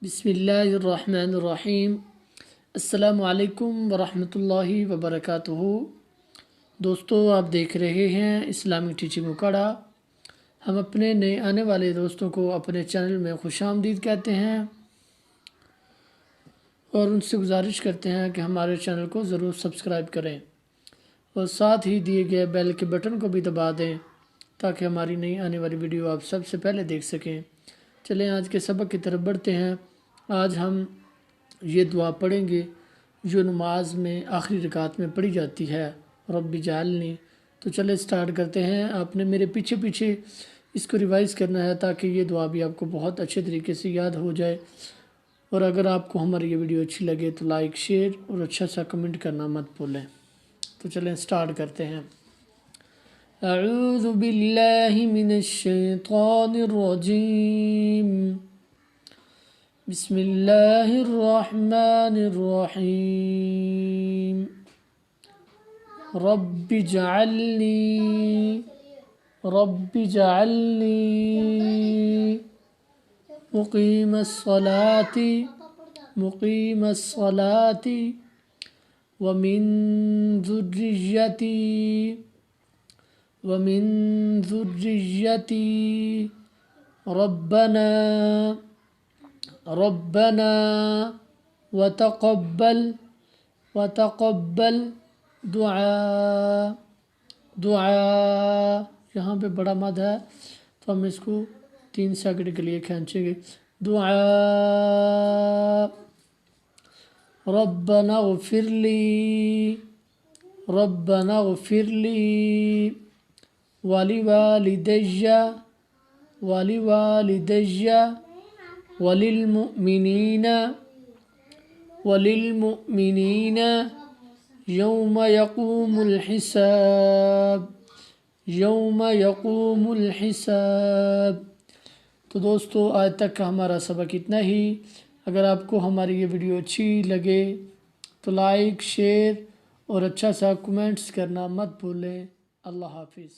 بسم اللہ الرحمن الرحیم۔ السلام علیکم ورحمۃ اللہ وبرکاتہ۔ دوستو، آپ دیکھ رہے ہیں اسلامک ٹیچنگ اکاڑا۔ ہم اپنے نئے آنے والے دوستوں کو اپنے چینل میں خوش آمدید کہتے ہیں اور ان سے گزارش کرتے ہیں کہ ہمارے چینل کو ضرور سبسکرائب کریں اور ساتھ ہی دیے گئے بیل کے بٹن کو بھی دبا دیں تاکہ ہماری نئی آنے والی ویڈیو آپ سب سے پہلے دیکھ سکیں۔ چلیں آج کے سبق کی طرف بڑھتے ہیں۔ آج ہم یہ دعا پڑھیں گے جو نماز میں آخری رکعت میں پڑھی جاتی ہے، رب اجعلنی۔ تو چلیں سٹارٹ کرتے ہیں۔ آپ نے میرے پیچھے پیچھے اس کو ریوائز کرنا ہے تاکہ یہ دعا بھی آپ کو بہت اچھے طریقے سے یاد ہو جائے۔ اور اگر آپ کو ہماری یہ ویڈیو اچھی لگے تو لائک، شیئر اور اچھا سا کمنٹ کرنا مت بھولیں۔ تو چلیں سٹارٹ کرتے ہیں۔ اعوذ باللہ من الشیطان الرجیم، بسم اللہ الرحمن الرحیم، رب اجعلنی مقیم الصلاة ومن ذریتی ربنا وتقبل دعا یہاں پہ بڑا مد ہے تو ہم اس کو 3 سیکنڈ کے لیے کھینچیں گے۔ دعا ربنا اغفر لی ولوالدي وللمؤمنين يوم يقوم الحساب۔ تو دوستو، آج تک کا ہمارا سبق اتنا ہی۔ اگر آپ کو ہماری یہ ویڈیو اچھی لگے تو لائک، شیئر اور اچھا سا کمنٹس کرنا مت بھولیں۔ اللہ حافظ۔